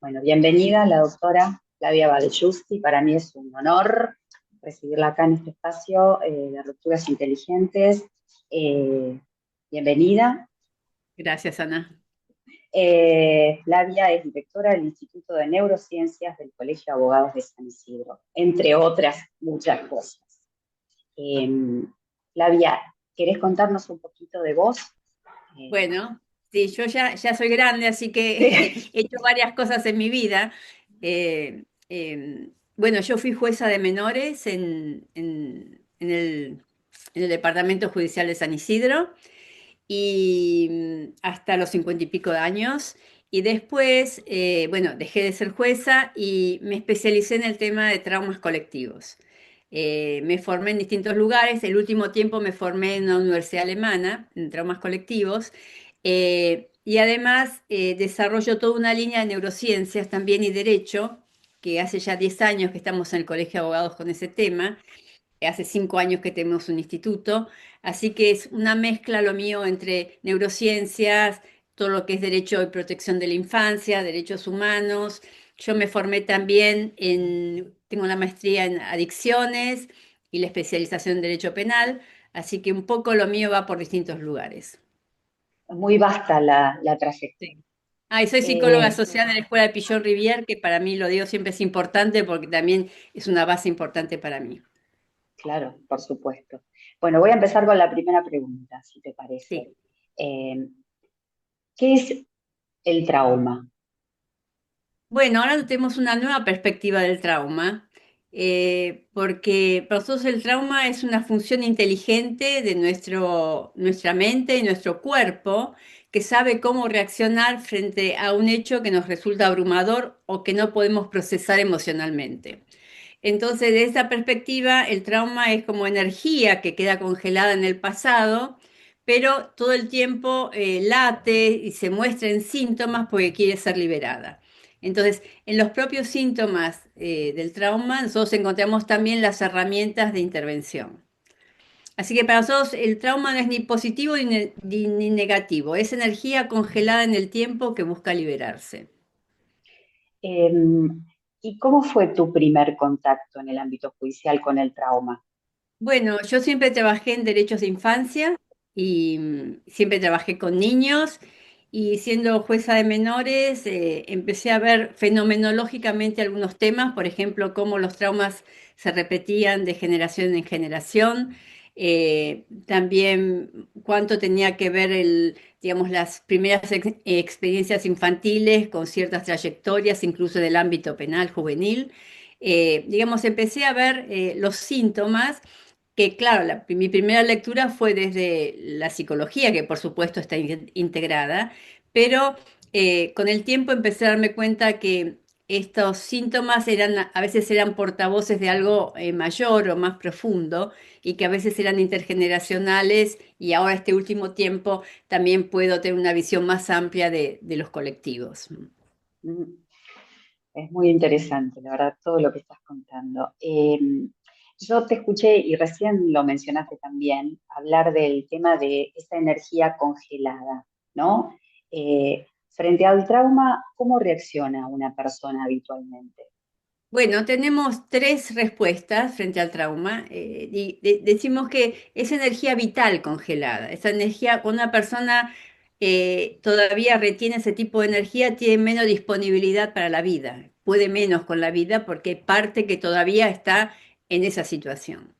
Bueno, bienvenida la doctora Flavia Vallejusti. Para mí es un honor recibirla acá en este espacio de rupturas inteligentes. Eh, Bienvenida. Gracias, Ana. Flavia es directora del Instituto de Neurociencias del Colegio de Abogados de San Isidro, entre otras muchas cosas. Eh, Flavia, ¿querés contarnos un poquito de vos? Eh, Bueno, sí, yo ya soy grande, así que sí. he hecho varias cosas en mi vida. Bueno, yo fui jueza de menores en el Departamento Judicial de San Isidro y hasta los 50 y pico de años. Y después, bueno, dejé de ser jueza y me especialicé en el tema de traumas colectivos. Me formé en distintos lugares. El último tiempo me formé en una universidad alemana, en traumas colectivos. Y además desarrollo toda una línea de neurociencias también y derecho, que hace ya 10 años que estamos en el Colegio de Abogados con ese tema. Hace 5 años que tenemos un instituto, así que es una mezcla lo mío entre neurociencias, todo lo que es derecho y protección de la infancia, derechos humanos. Yo me formé también tengo una maestría en adicciones y la especialización en derecho penal, así que un poco lo mío va por distintos lugares. Muy vasta la trayectoria. Sí. Ah, y soy psicóloga Eh, asociada en la Escuela de Pillon Rivière, que para mí, lo digo siempre, es importante porque también es una base importante para mí. Claro, por supuesto. Bueno, voy a empezar con la primera pregunta, si te parece. Sí. Eh, ¿Qué es el trauma? Bueno, ahora tenemos una nueva perspectiva del trauma, porque para nosotros el trauma es una función inteligente de nuestra mente y nuestro cuerpo que sabe cómo reaccionar frente a un hecho que nos resulta abrumador o que no podemos procesar emocionalmente. Entonces, de esta perspectiva, el trauma es como energía que queda congelada en el pasado, pero todo el tiempo late y se muestra en síntomas porque quiere ser liberada. Entonces, en los propios síntomas del trauma, nosotros encontramos también las herramientas de intervención. Así que para nosotros el trauma no es ni positivo ni negativo, es energía congelada en el tiempo que busca liberarse. Eh, ¿Y cómo fue tu primer contacto en el ámbito judicial con el trauma? Bueno, yo siempre trabajé en derechos de infancia y siempre trabajé con niños y siendo jueza de menores empecé a ver fenomenológicamente algunos temas, por ejemplo, cómo los traumas se repetían de generación en generación, también cuánto tenía que ver digamos, las primeras experiencias infantiles con ciertas trayectorias, incluso del ámbito penal juvenil. Digamos, empecé a ver los síntomas que claro, mi primera lectura fue desde la psicología, que por supuesto está integrada, pero con el tiempo empecé a darme cuenta que estos síntomas a veces eran portavoces de algo mayor o más profundo y que a veces eran intergeneracionales y ahora este último tiempo también puedo tener una visión más amplia de los colectivos. Mm, Es muy interesante, la verdad, todo lo que estás contando. Yo te escuché y recién lo mencionaste también, hablar del tema de esa energía congelada, ¿no? Frente al trauma, ¿cómo reacciona una persona habitualmente? Bueno, tenemos tres respuestas frente al trauma. Decimos que es energía vital congelada. Esa energía, cuando una persona todavía retiene ese tipo de energía, tiene menos disponibilidad para la vida. Puede menos con la vida porque parte que todavía está en esa situación.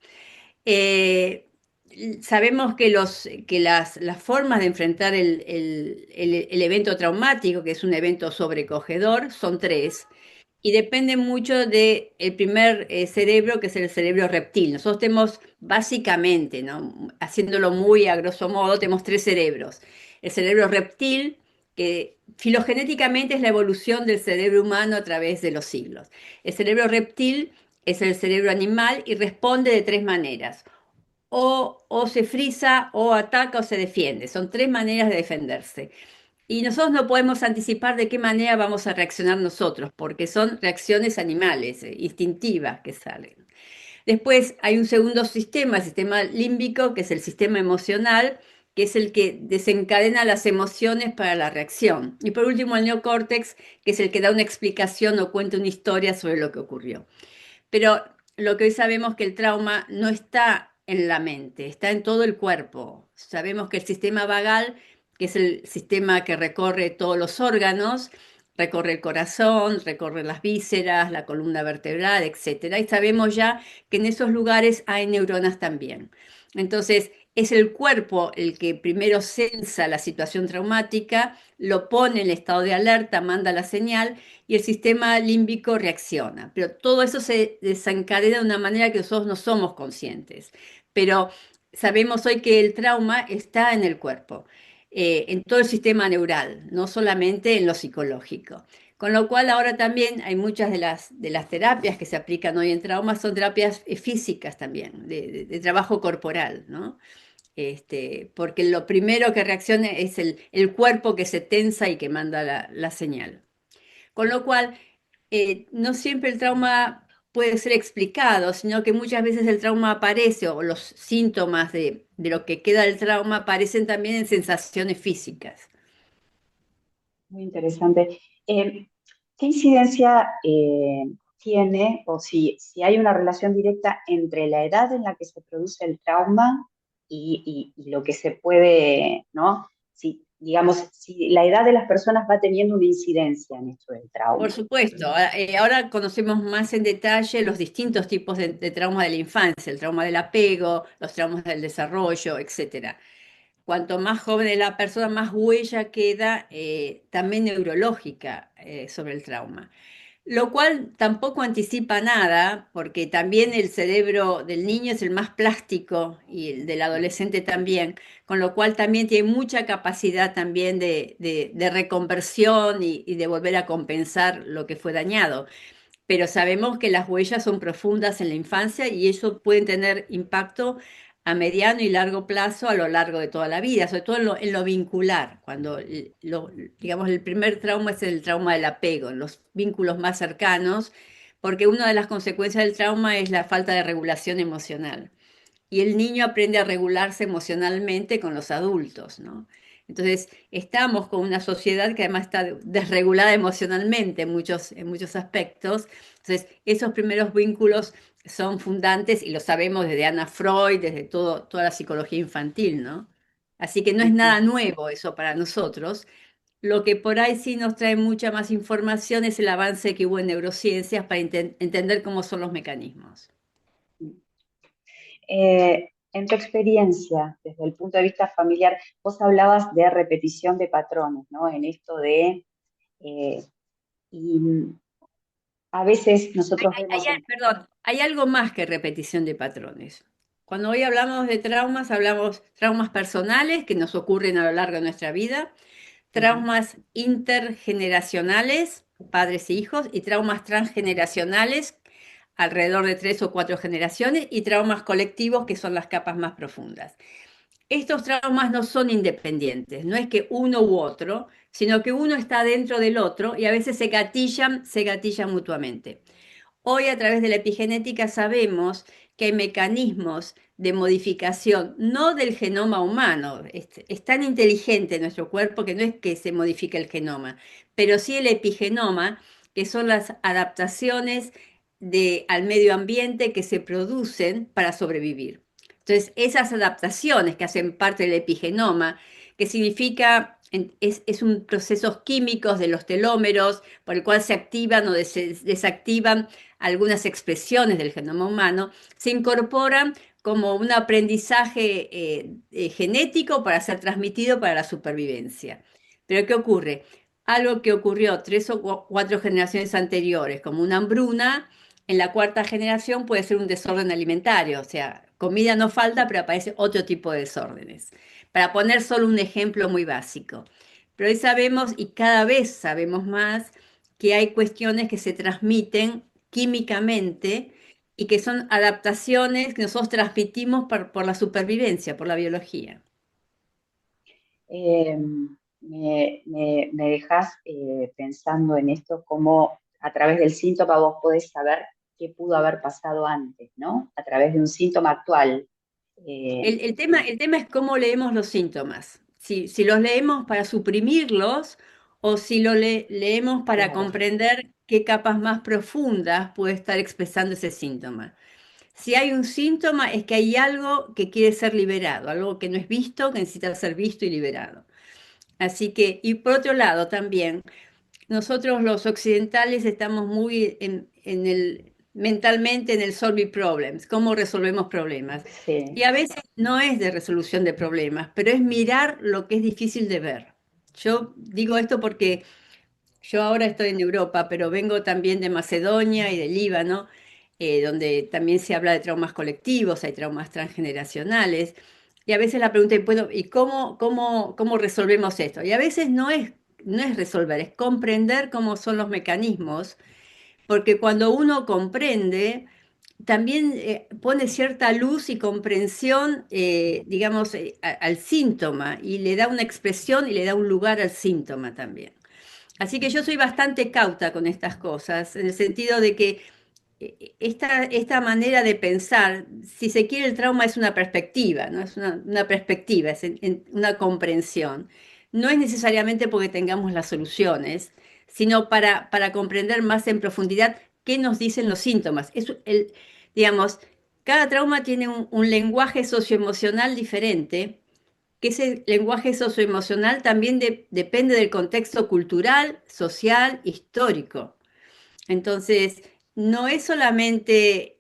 Eh, Sabemos que las formas de enfrentar el evento traumático, que es un evento sobrecogedor, son tres y depende mucho del primer cerebro, que es el cerebro reptil. Nosotros tenemos básicamente, ¿no? Haciéndolo muy a grosso modo, tenemos tres cerebros. El cerebro reptil, que filogenéticamente es la evolución del cerebro humano a través de los siglos. El cerebro reptil es el cerebro animal y responde de tres maneras. O se frisa, o ataca, o se defiende. Son tres maneras de defenderse. Y nosotros no podemos anticipar de qué manera vamos a reaccionar nosotros, porque son reacciones animales, instintivas que salen. Después hay un segundo sistema, el sistema límbico, que es el sistema emocional, que es el que desencadena las emociones para la reacción. Y por último, el neocórtex, que es el que da una explicación o cuenta una historia sobre lo que ocurrió. Pero lo que hoy sabemos que el trauma no está en la mente, está en todo el cuerpo. Sabemos que el sistema vagal, que es el sistema que recorre todos los órganos, recorre el corazón, recorre las vísceras, la columna vertebral, etcétera. Y sabemos ya que en esos lugares hay neuronas también. Entonces, es el cuerpo el que primero sensa la situación traumática, lo pone en estado de alerta, manda la señal y el sistema límbico reacciona. Pero todo eso se desencadena de una manera que nosotros no somos conscientes. Pero sabemos hoy que el trauma está en el cuerpo, en todo el sistema neural, no solamente en lo psicológico. Con lo cual ahora también hay muchas de las terapias que se aplican hoy en trauma, son terapias físicas también, de trabajo corporal, ¿no? Porque lo primero que reacciona es el cuerpo que se tensa y que manda la señal. Con lo cual, no siempre el trauma puede ser explicado, sino que muchas veces el trauma aparece o los síntomas de lo que queda del trauma aparecen también en sensaciones físicas. Muy interesante. ¿Qué incidencia tiene o si hay una relación directa entre la edad en la que se produce el trauma y lo que se puede, ¿no? Si, digamos, si la edad de las personas va teniendo una incidencia en esto del Por trauma. supuesto, ahora conocemos más en detalle los distintos tipos de trauma de la infancia, el trauma del apego, los traumas del desarrollo, etcétera. Cuanto más joven es la persona, más huella queda también neurológica sobre el trauma. Lo cual tampoco anticipa nada, porque también el cerebro del niño es el más plástico y el del adolescente también, con lo cual también tiene mucha capacidad también de reconversión y de volver a compensar lo que fue dañado. Pero sabemos que las huellas son profundas en la infancia y eso puede tener impacto a mediano y largo plazo a lo largo de toda la vida, sobre todo en lo vincular, cuando digamos el primer trauma es el trauma del apego, en los vínculos más cercanos, porque una de las consecuencias del trauma es la falta de regulación emocional y el niño aprende a regularse emocionalmente con los adultos, ¿no? Entonces, estamos con una sociedad que además está desregulada emocionalmente en muchos aspectos. Entonces, esos primeros vínculos son fundantes y lo sabemos desde Anna Freud, desde toda la psicología infantil, ¿no? Así que no es Ujú. nada nuevo eso para nosotros. Lo que por ahí sí nos trae mucha más información es el avance que hubo en neurociencias para entender cómo son los mecanismos. En tu experiencia, desde el punto de vista familiar, vos hablabas de repetición de patrones, ¿no? En esto de, eh, y a veces nosotros vemos en... Perdón, hay algo más que repetición de patrones. Cuando hoy hablamos de traumas, hablamos traumas personales que nos ocurren a lo largo de nuestra vida, Ujú. traumas intergeneracionales, padres e hijos, y traumas transgeneracionales, alrededor de 3 o 4 generaciones, y traumas colectivos, que son las capas más profundas. Estos traumas no son independientes, no es que uno u otro, sino que uno está dentro del otro y a veces se gatillan mutuamente. Hoy a través de la epigenética sabemos que hay mecanismos de modificación, no del genoma humano. Es tan inteligente nuestro cuerpo que no es que se modifique el genoma, pero sí el epigenoma, que son las adaptaciones al medio ambiente que se producen para sobrevivir. Entonces, esas adaptaciones que hacen parte del epigenoma, que significa, es un procesos químicos de los telómeros por el cual se activan o desactivan algunas expresiones del genoma humano, se incorporan como un aprendizaje genético para ser transmitido para la supervivencia. Pero ¿qué ocurre? Algo que ocurrió 3 o 4 generaciones anteriores, como una hambruna, en la cuarta generación puede ser un desorden alimentario, o sea, comida no falta, pero aparece otro tipo de desórdenes. Para poner solo un ejemplo muy básico. Pero hoy sabemos, y cada vez sabemos más, que hay cuestiones que se transmiten químicamente y que son adaptaciones que nosotros transmitimos por la supervivencia, por la biología. Eh, me dejas pensando en esto, cómo a través del síntoma vos podés saber qué pudo haber pasado antes, ¿no? A través de un síntoma actual. El tema es cómo leemos los síntomas. Si los leemos para suprimirlos o si leemos para Claro, comprender qué capas más profundas puede estar expresando ese síntoma. Si hay un síntoma es que hay algo que quiere ser liberado, algo que no es visto, que necesita ser visto y liberado. Así que, y por otro lado también, nosotros los occidentales estamos muy mentalmente en el solving problems, cómo resolvemos problemas. Y sí, a veces no es de resolución de problemas, pero es mirar lo que es difícil de ver. Yo digo esto porque yo ahora estoy en Europa, pero vengo también de Macedonia y de Líbano, donde también se habla de traumas colectivos, hay traumas transgeneracionales. Y a veces la pregunta es, bueno, ¿y cómo resolvemos esto? Y a veces no es resolver, es comprender cómo son los mecanismos, porque cuando uno comprende, también pone cierta luz y comprensión, digamos, al síntoma y le da una expresión y le da un lugar al síntoma también. Así que yo soy bastante cauta con estas cosas, en el sentido de que esta manera de pensar, si se quiere, el trauma es una perspectiva, ¿no? Es una perspectiva, es una comprensión. No es necesariamente porque tengamos las soluciones, sino para comprender más en profundidad qué nos dicen los síntomas. Digamos, cada trauma tiene un lenguaje socioemocional diferente, que ese lenguaje socioemocional también depende del contexto cultural, social, histórico. Entonces, no es solamente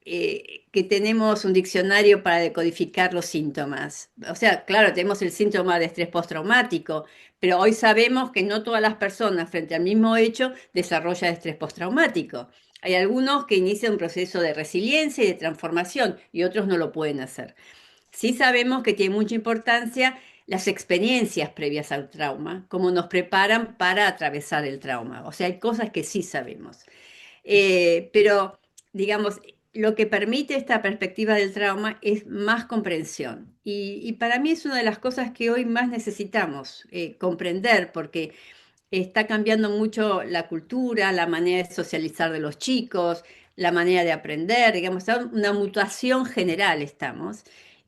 que tenemos un diccionario para decodificar los síntomas. O sea, claro, tenemos el síntoma de estrés postraumático, pero hoy sabemos que no todas las personas frente al mismo hecho desarrollan estrés postraumático. Hay algunos que inician un proceso de resiliencia y de transformación y otros no lo pueden hacer. Sí sabemos que tiene mucha importancia las experiencias previas al trauma, cómo nos preparan para atravesar el trauma. O sea, hay cosas que sí sabemos. Pero, digamos, lo que permite esta perspectiva del trauma es más comprensión. Y para mí es una de las cosas que hoy más necesitamos comprender, porque está cambiando mucho la cultura, la manera de socializar de los chicos, la manera de aprender, digamos, está una mutación general estamos.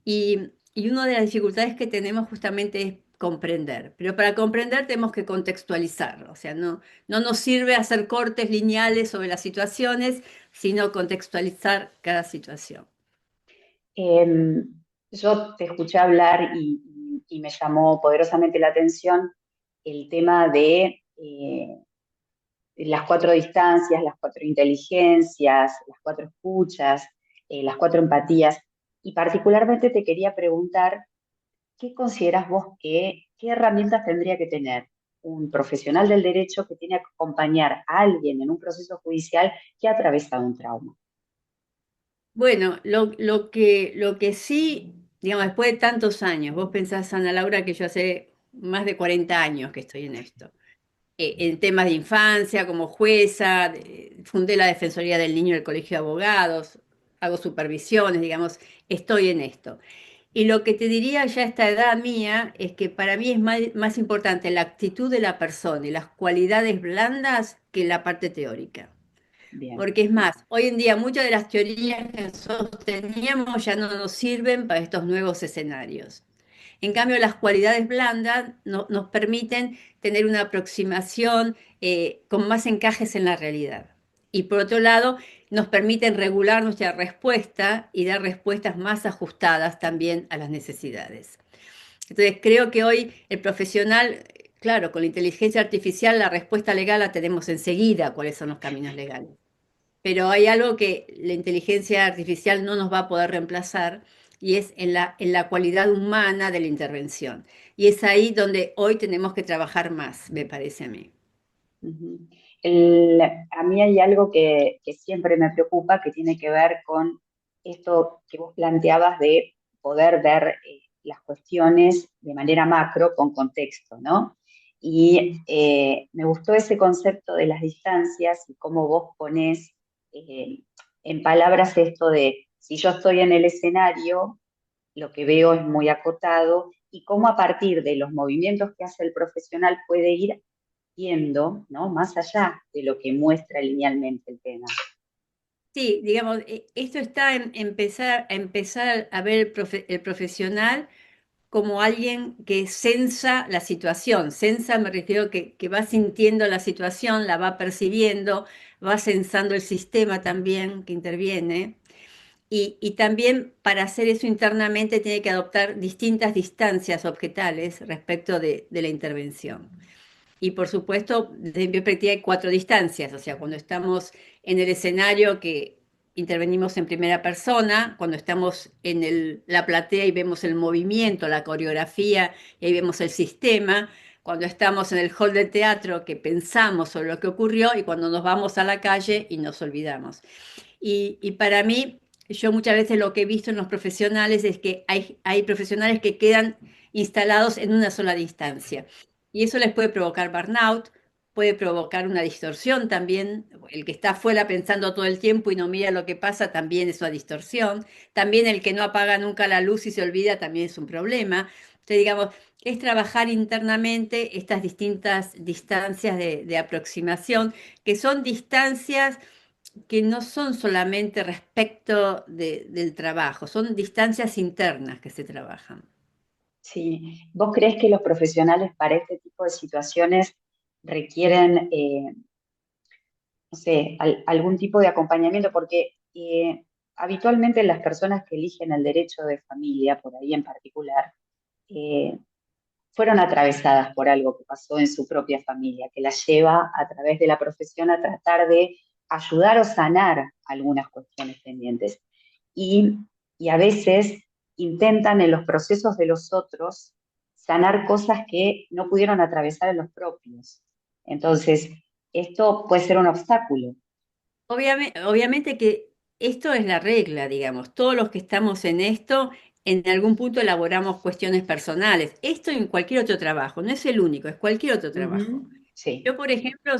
Y una de las dificultades que tenemos justamente es comprender. Pero para comprender tenemos que contextualizar, o sea, no nos sirve hacer cortes lineales sobre las situaciones, sino contextualizar cada situación. Em, yo te escuché hablar y me llamó poderosamente la atención el tema de las cuatro distancias, las cuatro inteligencias, las cuatro escuchas, las cuatro empatías. Y particularmente te quería preguntar, ¿qué consideras vos qué herramientas tendría que tener un profesional del derecho que tiene que acompañar a alguien en un proceso judicial que ha atravesado un trauma? Bueno, lo que sí, digamos, después de tantos años, vos pensás, Ana Laura, que yo hace más de 40 años que estoy en esto. En temas de infancia, como jueza, fundé la Defensoría del Niño del Colegio de Abogados, hago supervisiones, digamos, estoy en esto. Y lo que te diría ya a esta edad mía es que para mí es más importante la actitud de la persona y las cualidades blandas que la parte teórica. Bien. Porque es más, hoy en día muchas de las teorías que nosotros teníamos ya no nos sirven para estos nuevos escenarios. En cambio, las cualidades blandas nos permiten tener una aproximación con más encajes en la realidad. Y por otro lado, nos permiten regular nuestra respuesta y dar respuestas más ajustadas también a las necesidades. Entonces, creo que hoy el profesional, claro, con la inteligencia artificial, la respuesta legal la tenemos enseguida, cuáles son los caminos legales. Pero hay algo que la inteligencia artificial no nos va a poder reemplazar y es en la cualidad humana de la intervención. Y es ahí donde hoy tenemos que trabajar más, me parece a mí. Ujú. A mí hay algo que siempre me preocupa, que tiene que ver con esto que vos planteabas de poder ver las cuestiones de manera macro con contexto, ¿no? Y me gustó ese concepto de las distancias y cómo vos ponés eh, en palabras esto de si yo estoy en el escenario, lo que veo es muy acotado y cómo a partir de los movimientos que hace el profesional puede ir viendo, ¿no? Más allá de lo que muestra linealmente el tema. Sí, digamos, esto está en empezar a ver el profesional como alguien que sensa la situación. Sensa me refiero que va sintiendo la situación, la va percibiendo, va sensando el sistema también que interviene. Y también para hacer eso internamente tiene que adoptar distintas distancias objetales respecto de la intervención. Y por supuesto, desde mi perspectiva hay cuatro distancias, o sea, cuando estamos en el escenario que intervenimos en primera persona, cuando estamos en la platea y vemos el movimiento, la coreografía, y ahí vemos el sistema, cuando estamos en el hall de teatro que pensamos sobre lo que ocurrió y cuando nos vamos a la calle y nos olvidamos. Y para mí, yo muchas veces lo que he visto en los profesionales es que hay profesionales que quedan instalados en una sola distancia. Y eso les puede provocar burnout, puede provocar una distorsión también. El que está afuera pensando todo el tiempo y no mira lo que pasa también es una distorsión. También el que no apaga nunca la luz y se olvida también es un problema. Entonces, digamos, es trabajar internamente estas distintas distancias de aproximación, que son distancias que no son solamente respecto del trabajo, son distancias internas que se trabajan. Sí, ¿vos crees que los profesionales para este tipo de situaciones requieren, no sé, algún tipo de acompañamiento? Porque habitualmente las personas que eligen el derecho de familia, por ahí en particular, eh, fueron atravesadas por algo que pasó en su propia familia, que las lleva a través de la profesión a tratar de ayudar o sanar algunas cuestiones pendientes. Y, y a veces intentan en los procesos de los otros sanar cosas que no pudieron atravesar en los propios. Entonces, esto puede ser un obstáculo. Obviamente que esto es la regla, digamos. Todos los que estamos en esto, en algún punto elaboramos cuestiones personales. Esto en cualquier otro trabajo, no es el único, es cualquier otro trabajo. Ujú. Sí. Yo, por ejemplo,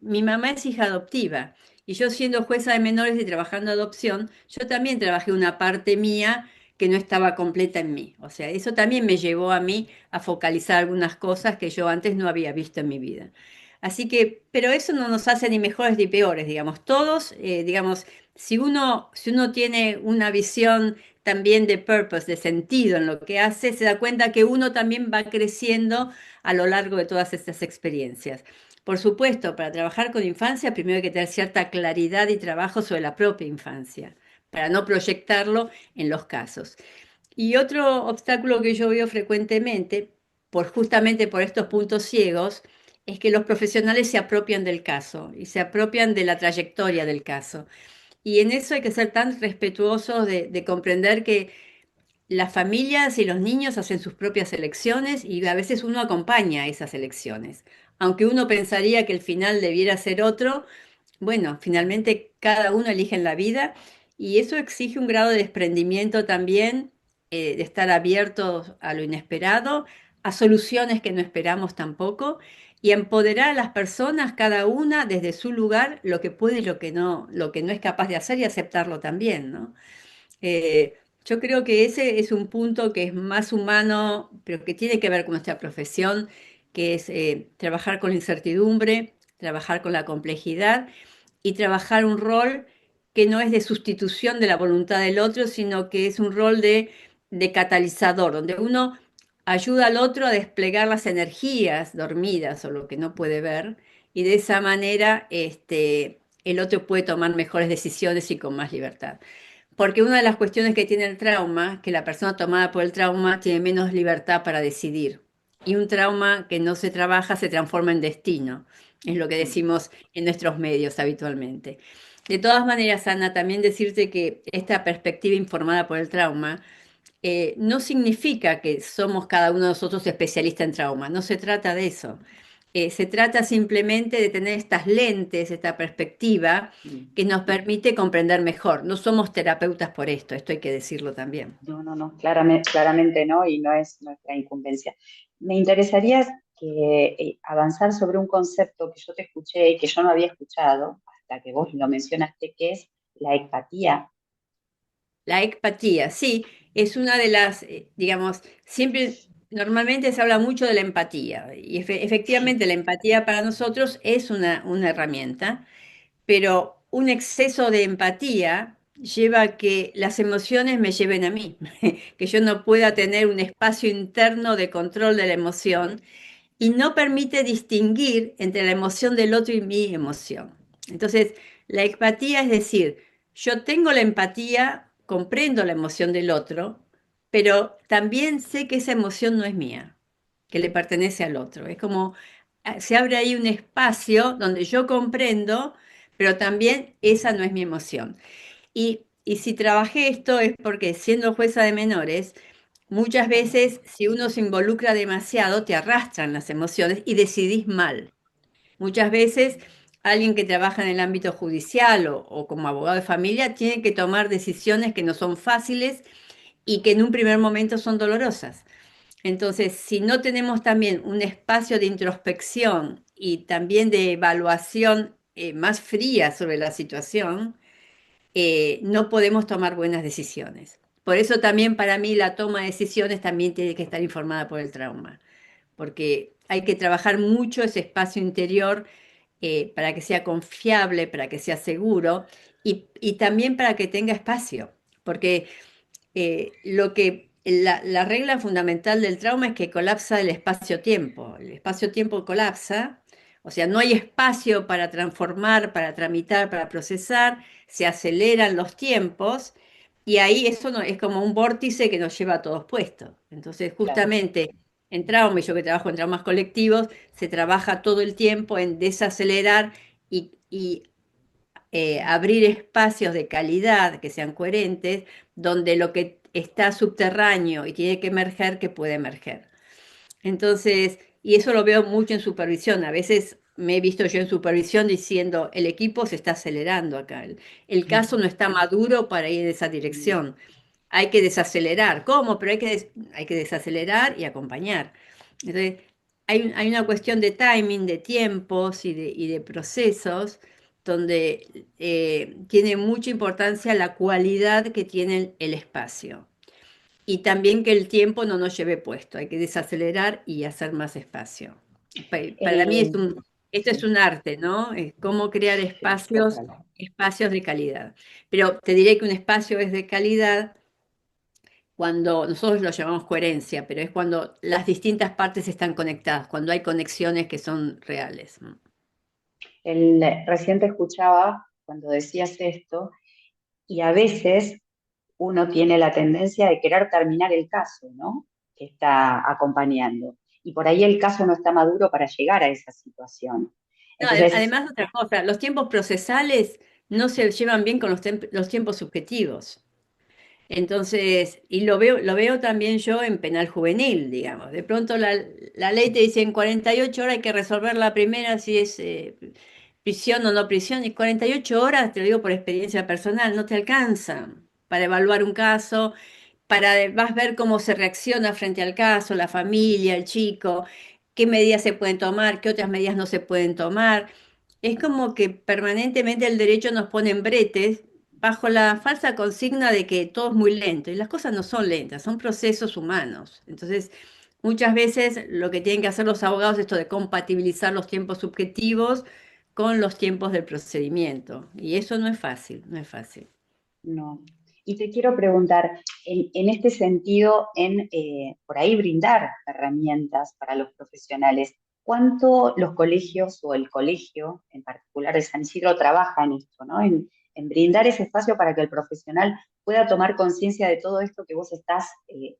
mi mamá es hija adoptiva y yo siendo jueza de menores y trabajando adopción, yo también trabajé una parte mía que no estaba completa en mí. O sea, eso también me llevó a mí a focalizar algunas cosas que yo antes no había visto en mi vida. Así que, pero eso no nos hace ni mejores ni peores, digamos. Todos, digamos, si uno tiene una visión también de purpose, de sentido en lo que hace, se da cuenta que uno también va creciendo a lo largo de todas estas experiencias. Por supuesto, para trabajar con infancia, primero hay que tener cierta claridad y trabajo sobre la propia infancia, para no proyectarlo en los casos. Y otro obstáculo que yo veo frecuentemente, justamente por estos puntos ciegos, es que los profesionales se apropian del caso y se apropian de la trayectoria del caso. Y en eso hay que ser tan respetuosos de comprender que las familias y los niños hacen sus propias elecciones y a veces uno acompaña esas elecciones. Aunque uno pensaría que el final debiera ser otro, bueno, finalmente cada uno elige en la vida y eso exige un grado de desprendimiento también, de estar abiertos a lo inesperado, a soluciones que no esperamos tampoco y empoderar a las personas, cada una desde su lugar, lo que puede y lo que no es capaz de hacer y aceptarlo también, ¿no? Yo creo que ese es un punto que es más humano, pero que tiene que ver con nuestra profesión, que es trabajar con la incertidumbre, trabajar con la complejidad y trabajar un rol que no es de sustitución de la voluntad del otro, sino que es un rol de catalizador, donde uno ayuda al otro a desplegar las energías dormidas o lo que no puede ver, y de esa manera el otro puede tomar mejores decisiones y con más libertad. Porque una de las cuestiones que tiene el trauma, que la persona tomada por el trauma tiene menos libertad para decidir. Y un trauma que no se trabaja se transforma en destino, es lo que decimos en nuestros medios habitualmente. De todas maneras, Ana, también decirte que esta perspectiva informada por el trauma no significa que somos cada uno de nosotros especialista en trauma, no se trata de eso. Se trata simplemente de tener estas lentes, esta perspectiva Mm. que nos permite comprender mejor. No somos terapeutas por esto hay que decirlo también. No, no, no, claramente, claramente no, y no es nuestra incumbencia. Me interesaría avanzar sobre un concepto que yo te escuché y que yo no había escuchado, hasta que vos lo mencionaste, que es la empatía. La empatía, sí, es una de las, digamos, siempre, normalmente se habla mucho de la empatía, y efectivamente la empatía para nosotros es una herramienta, pero un exceso de empatía lleva a que las emociones me lleven a mí, que yo no pueda tener un espacio interno de control de la emoción y no permite distinguir entre la emoción del otro y mi emoción. Entonces, la empatía es decir, yo tengo la empatía, comprendo la emoción del otro, pero también sé que esa emoción no es mía, que le pertenece al otro. Es como, se abre ahí un espacio donde yo comprendo, pero también esa no es mi emoción. Y si trabajé esto es porque siendo jueza de menores, muchas veces si uno se involucra demasiado, te arrastran las emociones y decidís mal. Muchas veces alguien que trabaja en el ámbito judicial o como abogado de familia tiene que tomar decisiones que no son fáciles y que en un primer momento son dolorosas. Entonces, si no tenemos también un espacio de introspección y también de evaluación más fría sobre la situación, no podemos tomar buenas decisiones. Por eso también para mí la toma de decisiones también tiene que estar informada por el trauma, porque hay que trabajar mucho ese espacio interior para que sea confiable, para que sea seguro y también para que tenga espacio, porque la regla fundamental del trauma es que colapsa el espacio-tiempo. El espacio-tiempo colapsa, o sea, no hay espacio para transformar, para tramitar, para procesar, se aceleran los tiempos y ahí eso no, es como un vórtice que nos lleva a todos puestos. Entonces, Claro. justamente en trauma, y yo que trabajo en traumas colectivos, se trabaja todo el tiempo en desacelerar y abrir espacios de calidad que sean coherentes, donde lo que está subterráneo y tiene que emerger, que puede emerger. Entonces, y eso lo veo mucho en supervisión. A veces me he visto yo en supervisión diciendo, el equipo se está acelerando acá, el caso no está maduro para ir en esa dirección. Hay que desacelerar. ¿Cómo? Pero hay que desacelerar y acompañar. Entonces, hay una cuestión de timing, de tiempos y de procesos donde tiene mucha importancia la cualidad que tiene el espacio. Y también que el tiempo no nos lleve puesto. Hay que desacelerar y hacer más espacio. Para mí Eh, esto es sí, un arte, ¿no? Es cómo crear sí, espacios, total. espacios de calidad. Pero te diré que un espacio es de calidad cuando nosotros lo llamamos coherencia, pero es cuando las distintas partes están conectadas, cuando hay conexiones que son reales. Recién te escuchaba cuando decías esto y a veces uno tiene la tendencia de querer terminar el caso, ¿no? Que está acompañando. Y por ahí el caso no está maduro para llegar a esa situación. No, Entonces, además, otra cosa, los tiempos procesales no se llevan bien con los tiempos subjetivos. Entonces, y lo veo también yo en penal juvenil, digamos. De pronto la ley te dice en 48 horas hay que resolver la primera si es prisión o no prisión, y 48 horas, te lo digo por experiencia personal, no te alcanzan para evaluar un caso, vas a ver cómo se reacciona frente al caso, la familia, el chico, qué medidas se pueden tomar, qué otras medidas no se pueden tomar. Es como que permanentemente el derecho nos pone en bretes bajo la falsa consigna de que todo es muy lento. Y las cosas no son lentas, son procesos humanos. Entonces, muchas veces lo que tienen que hacer los abogados es esto de compatibilizar los tiempos subjetivos con los tiempos del procedimiento. Y eso no es fácil, no es fácil. no. Y te quiero preguntar, en este sentido, por ahí brindar herramientas para los profesionales, ¿cuánto los colegios o el colegio en particular de San Isidro trabaja en esto, ¿no? En brindar ese espacio para que el profesional pueda tomar conciencia de todo esto que vos estás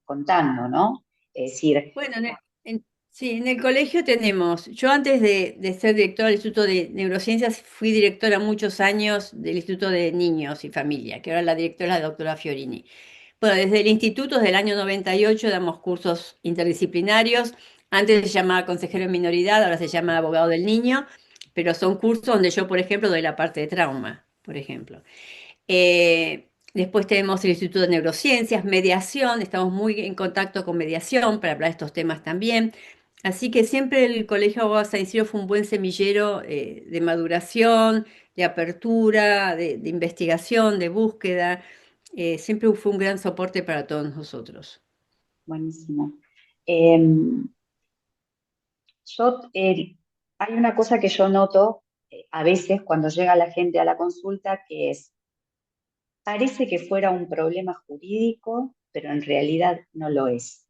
contando, ¿no? Es decir, Bueno, sí, en el colegio tenemos, yo antes de ser directora del Instituto de Neurociencias, fui directora muchos años del Instituto de Niños y Familia, que ahora la directora es la doctora Fiorini. Bueno, desde el instituto, desde el año 98, damos cursos interdisciplinarios. Antes se llamaba consejero en minoridad, ahora se llama abogado del niño, pero son cursos donde yo, por ejemplo, doy la parte de trauma, por ejemplo. Después tenemos el Instituto de Neurociencias, mediación, estamos muy en contacto con mediación para hablar de estos temas también. Así que siempre el Colegio de Abogados San Isidro fue un buen semillero de maduración, de apertura, de investigación, de búsqueda. Siempre fue un gran soporte para todos nosotros. buenísimo. Eh, yo, hay una cosa que yo noto a veces cuando llega la gente a la consulta, que es, parece que fuera un problema jurídico, pero en realidad no lo es.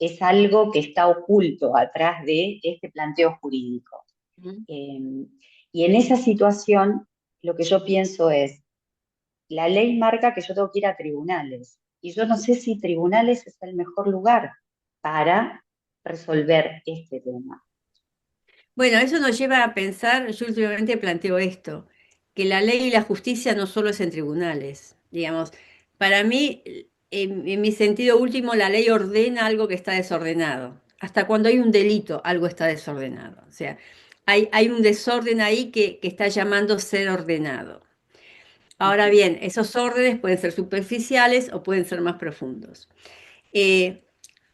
Es algo que está oculto atrás de este planteo jurídico. Ujú. Eh, y en esa situación, lo que yo pienso es, la ley marca que yo tengo que ir a tribunales, y yo no sé si tribunales es el mejor lugar para resolver este tema. Bueno, eso nos lleva a pensar, yo últimamente planteo esto, que la ley y la justicia no solo es en tribunales, digamos. Para mí, en mi sentido último, la ley ordena algo que está desordenado. Hasta cuando hay un delito, algo está desordenado. O sea, hay un desorden ahí que está llamando ser ordenado. Ahora Ujú, bien, esos órdenes pueden ser superficiales o pueden ser más profundos. Eh,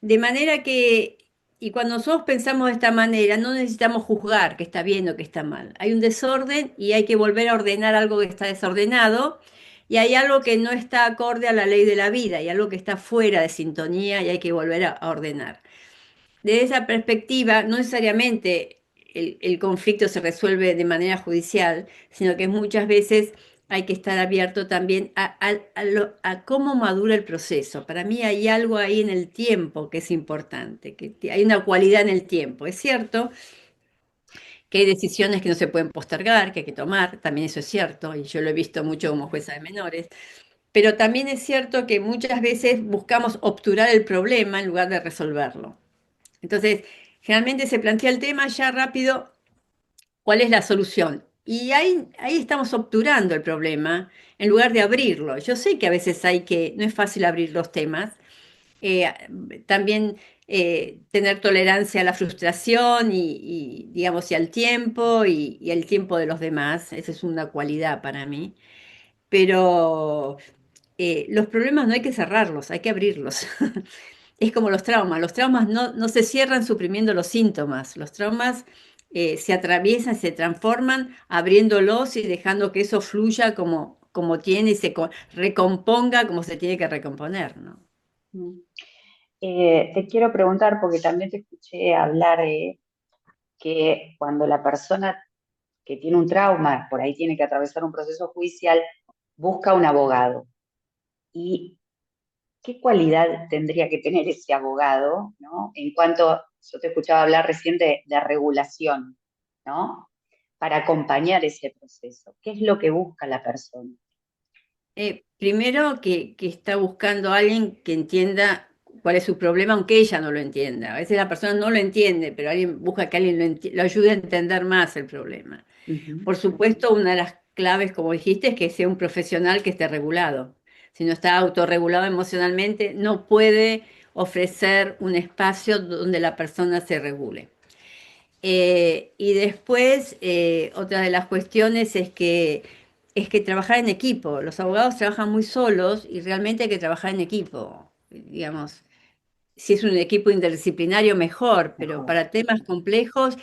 de manera que, y cuando nosotros pensamos de esta manera, no necesitamos juzgar que está bien o que está mal. Hay un desorden y hay que volver a ordenar algo que está desordenado, y hay algo que no está acorde a la ley de la vida, y algo que está fuera de sintonía y hay que volver a ordenar. Desde esa perspectiva, no necesariamente el conflicto se resuelve de manera judicial, sino que muchas veces hay que estar abierto también a cómo madura el proceso. Para mí hay algo ahí en el tiempo que es importante, que hay una cualidad en el tiempo. Es cierto que hay decisiones que no se pueden postergar, que hay que tomar, también eso es cierto, y yo lo he visto mucho como jueza de menores, pero también es cierto que muchas veces buscamos obturar el problema en lugar de resolverlo. Entonces, generalmente se plantea el tema ya rápido, ¿cuál es la solución? Y ahí estamos obturando el problema en lugar de abrirlo. Yo sé que a veces no es fácil abrir los temas. eh, También tener tolerancia a la frustración digamos, y al tiempo y el tiempo de los demás. Esa es una cualidad para mí. Pero los problemas no hay que cerrarlos, hay que abrirlos. Es como los traumas no se cierran suprimiendo los síntomas, los traumas se atraviesan, se transforman abriéndolos y dejando que eso fluya como tiene y recomponga como se tiene que recomponer, ¿no? ujú. Te quiero preguntar, porque también te escuché hablar que cuando la persona que tiene un trauma, por ahí tiene que atravesar un proceso judicial, busca un abogado. ¿Y qué cualidad tendría que tener ese abogado, ¿no? En cuanto, yo te escuchaba hablar recién de regulación, ¿no? Para acompañar ese proceso. ¿Qué es lo que busca la persona? Primero que está buscando a alguien que entienda cuál es su problema, aunque ella no lo entienda. A veces la persona no lo entiende, pero alguien busca que alguien lo ayude a entender más el problema. Ujú, Por supuesto, una de las claves, como dijiste, es que sea un profesional que esté regulado. Si no está autorregulado emocionalmente, no puede ofrecer un espacio donde la persona se regule. Y después, otra de las cuestiones es que trabajar en equipo. Los abogados trabajan muy solos y realmente hay que trabajar en equipo. Digamos, si es un equipo interdisciplinario, mejor, pero mejor. para temas complejos,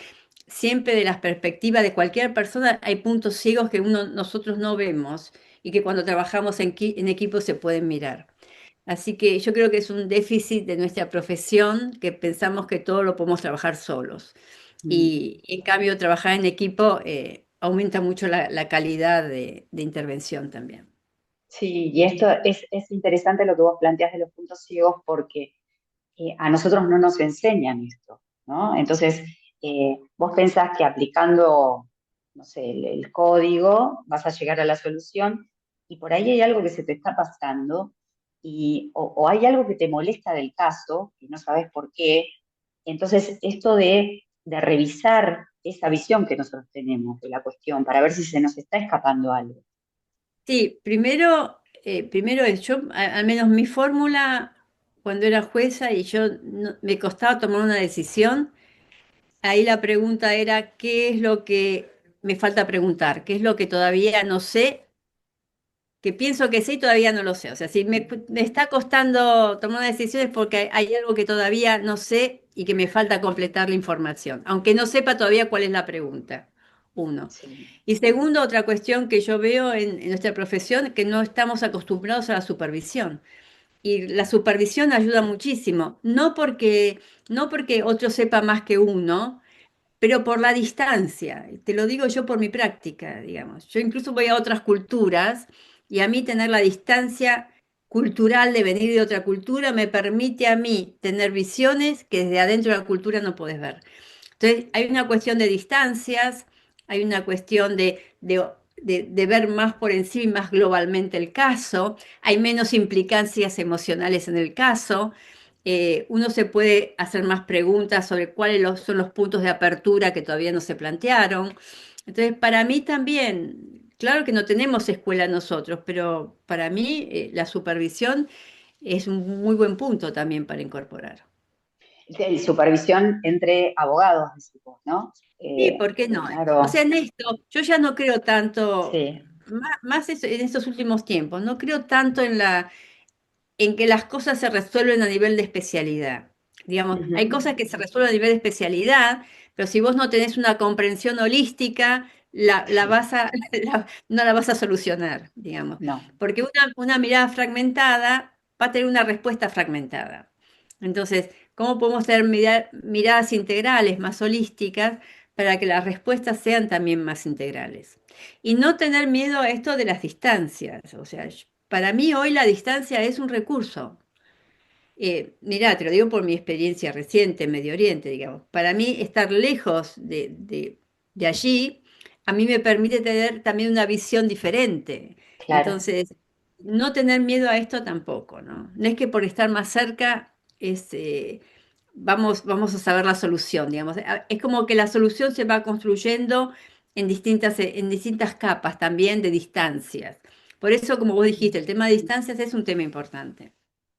siempre de la perspectiva de cualquier persona hay puntos ciegos que nosotros no vemos y que cuando trabajamos en equipo se pueden mirar. Así que yo creo que es un déficit de nuestra profesión que pensamos que todo lo podemos trabajar solos. Mm. Y en cambio, trabajar en equipo aumenta mucho la calidad de intervención también. Sí, y esto es interesante lo que vos planteás de los puntos ciegos porque a nosotros no nos enseñan esto, ¿no? Entonces, vos pensás que aplicando, no sé, el código vas a llegar a la solución y por ahí hay algo que se te está pasando o hay algo que te molesta del caso y no sabes por qué. Entonces, esto de revisar esa visión que nosotros tenemos de la cuestión para ver si se nos está escapando algo. Sí, primero al menos mi fórmula, cuando era jueza y me costaba tomar una decisión, ahí la pregunta era, ¿qué es lo que me falta preguntar? ¿Qué es lo que todavía no sé? Que pienso que sé y todavía no lo sé. O sea, si me está costando tomar una decisión es porque hay algo que todavía no sé y que me falta completar la información, aunque no sepa todavía cuál es la pregunta. Uno. Sí. Y segundo, otra cuestión que yo veo en nuestra profesión, que no estamos acostumbrados a la supervisión. Y la supervisión ayuda muchísimo, no porque otro sepa más que uno, pero por la distancia. Te lo digo yo por mi práctica, digamos. Yo incluso voy a otras culturas y a mí tener la distancia cultural de venir de otra cultura me permite a mí tener visiones que desde adentro de la cultura no puedes ver. Entonces, hay una cuestión de distancias, hay una cuestión de ver más por encima y más globalmente el caso, hay menos implicancias emocionales en el caso, uno se puede hacer más preguntas sobre son los puntos de apertura que todavía no se plantearon. Entonces, para mí también, claro que no tenemos escuela nosotros, pero para mí la supervisión es un muy buen punto también para incorporar. Sí, supervisión entre abogados, decimos, ¿no? Sí, ¿por qué no? O sea, Claro, en esto, yo ya no creo tanto, sí. en estos últimos tiempos, no creo tanto en que las cosas se resuelven a nivel de especialidad. Digamos, hay Ujú. cosas que se resuelven a nivel de especialidad, pero si vos no tenés una comprensión holística, no la vas a solucionar, digamos. No, Porque una mirada fragmentada va a tener una respuesta fragmentada. Entonces, ¿cómo podemos tener miradas integrales más holísticas para que las respuestas sean también más integrales? Y no tener miedo a esto de las distancias. O sea, para mí hoy la distancia es un recurso. Mirá, te lo digo por mi experiencia reciente en Medio Oriente, digamos. Para mí estar lejos de allí, a mí me permite tener también una visión diferente. claro. Entonces, no tener miedo a esto tampoco, ¿no? No es que por estar más cerca vamos a saber la solución, digamos. Es como que la solución se va construyendo en distintas capas también de distancias. Por eso, como vos dijiste, el tema de distancias es un tema importante.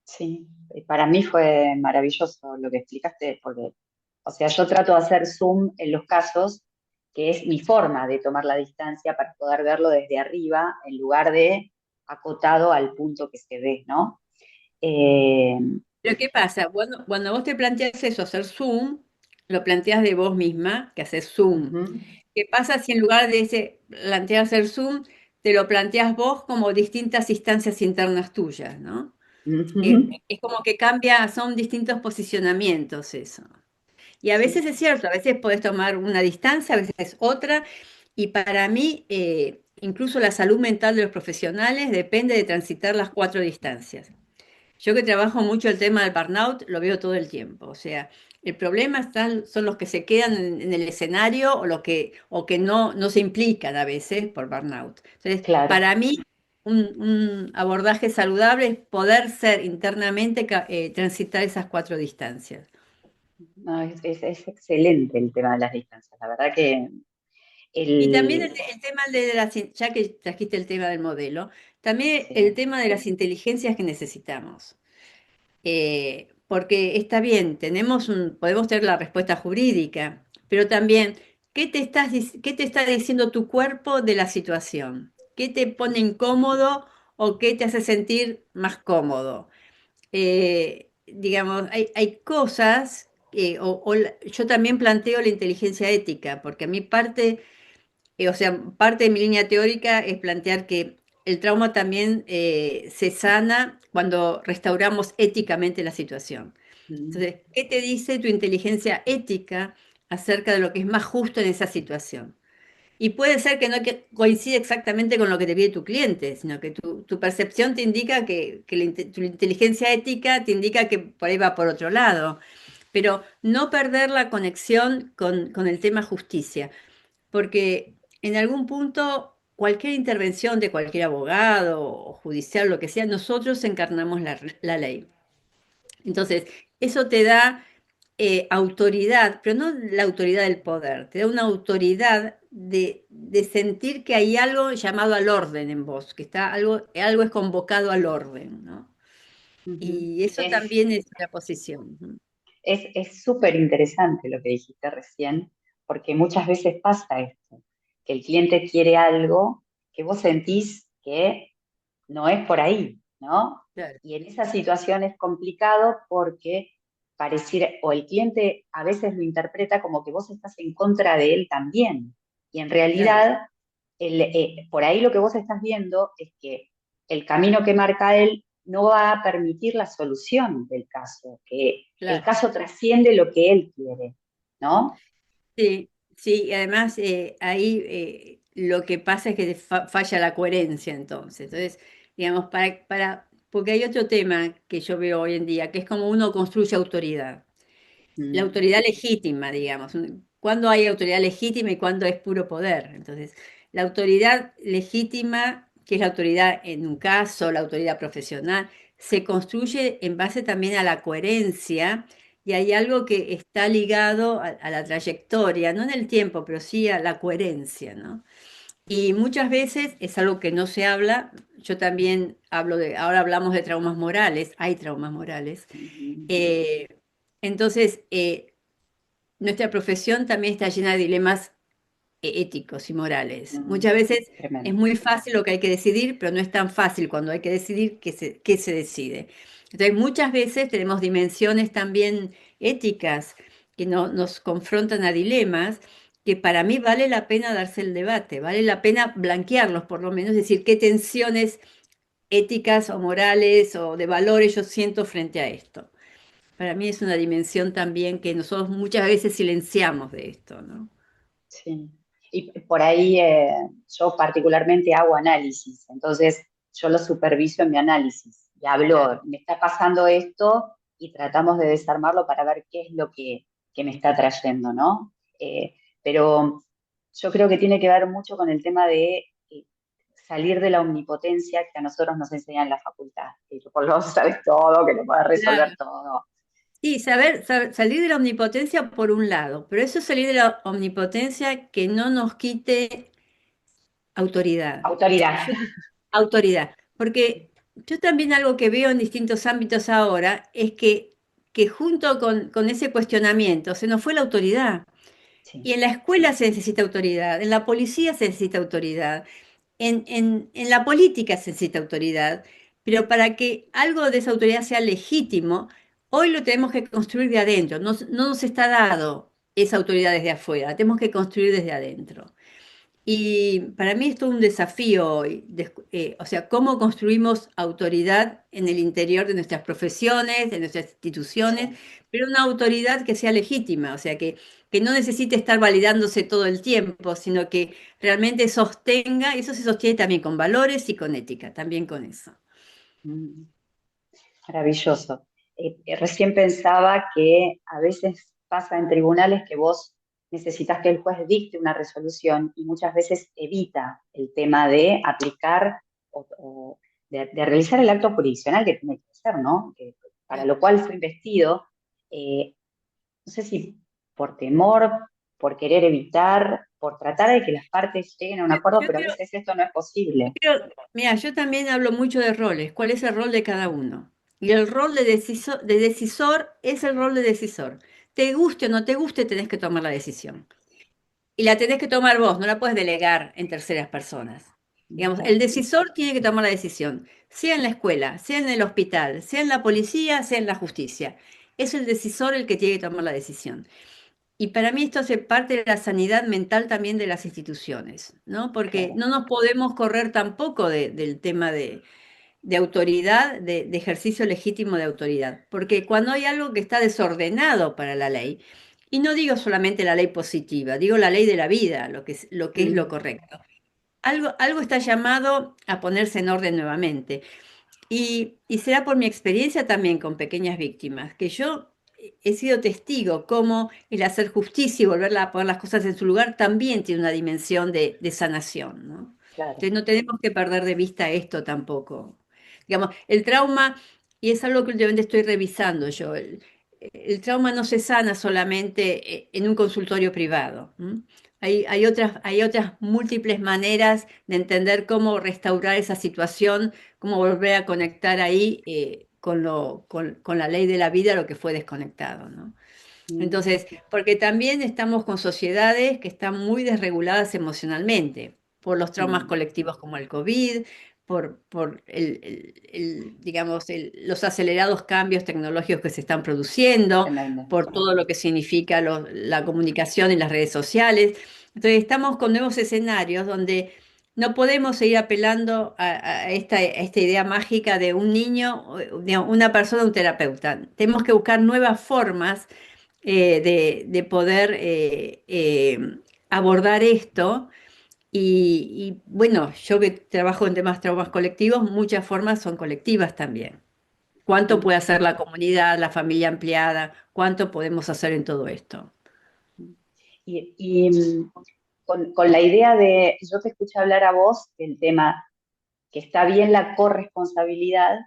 Sí, para mí fue maravilloso lo que explicaste, porque, o sea, yo trato de hacer zoom en los casos, que es mi forma de tomar la distancia para poder verlo desde arriba, en lugar de acotado al punto que se ve, ¿no? Eh, Pero ¿qué pasa? Cuando vos te planteas eso, hacer Zoom, lo planteas de vos misma, que haces Zoom. ujú, ¿Qué pasa si en lugar de ese plantear hacer Zoom, te lo planteas vos como distintas instancias internas tuyas, ¿no? ujú, Es como que cambia, son distintos posicionamientos eso. Y a veces sí, es cierto, a veces podés tomar una distancia, a veces otra, y para mí, incluso la salud mental de los profesionales depende de transitar las cuatro distancias. Yo que trabajo mucho el tema del burnout, lo veo todo el tiempo. O sea, el problema son los que se quedan en el escenario o que no se implican a veces por burnout. Entonces, claro. para mí, un abordaje saludable es poder ser internamente, transitar esas cuatro distancias. No, es excelente el tema de las distancias. La verdad que Y también el, el tema ya que trajiste el tema del modelo, también el sí, tema de las inteligencias que necesitamos. Porque está bien, podemos tener la respuesta jurídica, pero también, ¿qué te está diciendo tu cuerpo de la situación? ¿Qué te pone incómodo o qué te hace sentir más cómodo? Digamos, hay cosas, yo también planteo la inteligencia ética, porque a mí o sea, parte de mi línea teórica es plantear que el trauma también se sana cuando restauramos éticamente la situación. mm, Entonces, ¿qué te dice tu inteligencia ética acerca de lo que es más justo en esa situación? Y puede ser que no coincide exactamente con lo que te pide tu cliente, sino que tu percepción te indica tu inteligencia ética te indica que por ahí va por otro lado. Pero no perder la conexión con el tema justicia, porque en algún punto cualquier intervención de cualquier abogado o judicial, lo que sea, nosotros encarnamos la ley. Entonces, eso te da autoridad, pero no la autoridad del poder, te da una autoridad de sentir que hay algo llamado al orden en vos, que algo es convocado al orden, ¿no? ujú. Y eso también es la posición. Ujú. Es súper interesante lo que dijiste recién, porque muchas veces pasa esto, que el cliente quiere algo que vos sentís que no es por ahí, ¿no? Claro, Y en esa situación es complicado porque pareciera, o el cliente a veces lo interpreta como que vos estás en contra de él también. Y en claro, realidad, por ahí lo que vos estás viendo es que el camino que marca él no va a permitir la solución del caso, que el claro. caso trasciende lo que él quiere, ¿no? Sí, sí, y además ahí lo que pasa es que falla la coherencia entonces. Entonces, digamos, porque hay otro tema que yo veo hoy en día, que es como uno construye autoridad. La Mm, autoridad legítima, digamos. ¿Cuándo hay autoridad legítima y cuándo es puro poder? Entonces, la autoridad legítima, que es la autoridad en un caso, la autoridad profesional, se construye en base también a la coherencia y hay algo que está ligado a la trayectoria, no en el tiempo, pero sí a la coherencia, ¿no? Y muchas veces es algo que no se habla. Yo también hablo ahora hablamos de traumas morales, hay traumas morales. mm, Eh, entonces, nuestra profesión también está llena de dilemas éticos y morales. mm, Muchas veces es tremendo. muy fácil lo que hay que decidir, pero no es tan fácil cuando hay que decidir qué se decide. Entonces, muchas veces tenemos dimensiones también éticas que nos confrontan a dilemas que para mí vale la pena darse el debate, vale la pena blanquearlos, por lo menos, decir qué tensiones éticas o morales o de valores yo siento frente a esto. Para mí es una dimensión también que nosotros muchas veces silenciamos de esto, ¿no? Sí. Y por ahí yo particularmente hago análisis, entonces yo lo superviso en mi análisis y Claro. hablo, me está pasando esto y tratamos de desarmarlo para ver qué es lo que me está trayendo, ¿no? Pero yo creo que tiene que ver mucho con el tema de salir de la omnipotencia que a nosotros nos enseñan en la facultad, que por lo sabes todo, que lo puedes resolver Claro. todo. Sí, salir de la omnipotencia por un lado, pero eso es salir de la omnipotencia que no nos quite autoridad. Autoridad. Autoridad. Porque yo también algo que veo en distintos ámbitos ahora es que junto con ese cuestionamiento se nos fue la autoridad. Y Sí, en la escuela se necesita autoridad, en la policía se necesita autoridad, en la política se necesita autoridad, pero para que algo de esa autoridad sea legítimo, hoy lo tenemos que construir de adentro, no nos está dado esa autoridad desde afuera, la tenemos que construir desde adentro. Y para mí esto es un desafío hoy, o sea, cómo construimos autoridad en el interior de nuestras profesiones, de nuestras instituciones, sí. pero una autoridad que sea legítima, o sea, que no necesite estar validándose todo el tiempo, sino que realmente sostenga, y eso se sostiene también con valores y con ética, también con eso. Mm. Maravilloso. Recién pensaba que a veces pasa en tribunales que vos necesitas que el juez dicte una resolución y muchas veces evita el tema de aplicar o de realizar el acto jurisdiccional que tiene que hacer, ¿no? Para lo cual fue investido. Eh, no sé si por temor, por querer evitar, por tratar de que las partes lleguen a un acuerdo, Yo pero a creo, veces esto no es posible. mira, yo también hablo mucho de roles, cuál es el rol de cada uno. Y el rol de decisor es el rol de decisor. Te guste o no te guste, tenés que tomar la decisión. Y la tenés que tomar vos, no la puedes delegar en terceras personas. Digamos, el Claro. decisor tiene que tomar la decisión, sea en la escuela, sea en el hospital, sea en la policía, sea en la justicia. Es el decisor el que tiene que tomar la decisión. Y para mí esto hace parte de la sanidad mental también de las instituciones, ¿no? Porque Claro. no nos podemos correr tampoco del tema de autoridad, de ejercicio legítimo de autoridad. Porque cuando hay algo que está desordenado para la ley, y no digo solamente la ley positiva, digo la ley de la vida, lo que es lo Mm, correcto. Algo está llamado a ponerse en orden nuevamente. Y será por mi experiencia también con pequeñas víctimas, que yo he sido testigo cómo el hacer justicia y volver a poner las cosas en su lugar también tiene una dimensión de sanación, ¿no? claro. Entonces no tenemos que perder de vista esto tampoco. Digamos, el trauma, y es algo que últimamente estoy revisando yo, el trauma no se sana solamente en un consultorio privado. ¿M? Hay otras múltiples maneras de entender cómo restaurar esa situación, cómo volver a conectar ahí con la ley de la vida lo que fue desconectado, ¿no? Mm, Entonces, porque también estamos con sociedades que están muy desreguladas emocionalmente, por los traumas mm, colectivos como el COVID, por digamos, los acelerados cambios tecnológicos que se están produciendo, tremendo. por todo lo que significa la comunicación y las redes sociales. Entonces, estamos con nuevos escenarios donde no podemos seguir apelando a esta idea mágica de un niño, de una persona, un terapeuta. Tenemos que buscar nuevas formas de poder abordar esto. Y bueno, yo que trabajo en temas traumas colectivos, muchas formas son colectivas también. ¿Cuánto Mm, puede hacer la comunidad, la familia ampliada? ¿Cuánto podemos hacer en todo esto? mm. Y con la idea de, yo te escuché hablar a vos del tema que está bien la corresponsabilidad,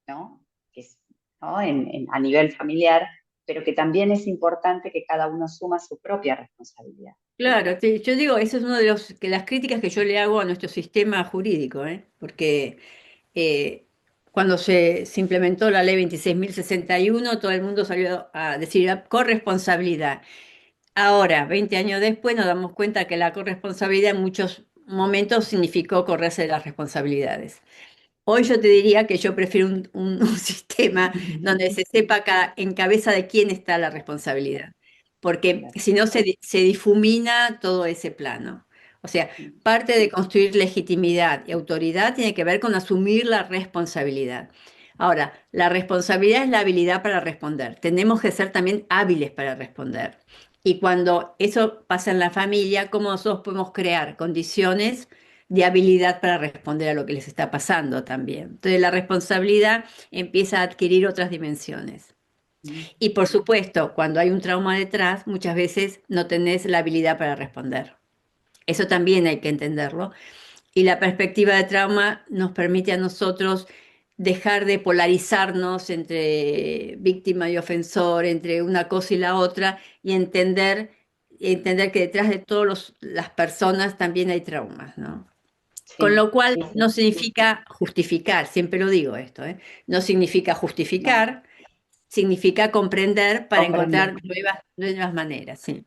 ¿no? Que es, ¿no? A nivel familiar, pero que también es importante que cada uno suma su propia responsabilidad. Claro, yo digo, eso es una de las críticas que yo le hago a nuestro sistema jurídico, ¿eh? Porque cuando se implementó la ley 26.061, todo el mundo salió a decir corresponsabilidad. Ahora, 20 años después, nos damos cuenta que la corresponsabilidad en muchos momentos significó correrse de las responsabilidades. Hoy yo te diría que yo prefiero un sistema donde se sepa en cabeza de quién está la responsabilidad, porque Claro. si no se difumina todo ese plano. O sea, parte de construir legitimidad y autoridad tiene que ver con asumir la responsabilidad. Ahora, la responsabilidad es la habilidad para responder. Tenemos que ser también hábiles para responder. Y cuando eso pasa en la familia, ¿cómo nosotros podemos crear condiciones de habilidad para responder a lo que les está pasando también? Entonces la responsabilidad empieza a adquirir otras dimensiones. Mm, Y por supuesto, cuando hay un trauma detrás, muchas veces no tenés la habilidad para responder. Eso también hay que entenderlo. Y la perspectiva de trauma nos permite a nosotros dejar de polarizarnos entre víctima y ofensor, entre una cosa y la otra, y entender que detrás de todas las personas también hay traumas, ¿no? Con sí, lo cual sí, no sí. significa justificar, siempre lo digo esto, ¿eh? No significa No, justificar, significa comprender para comprender. encontrar nuevas maneras, sí.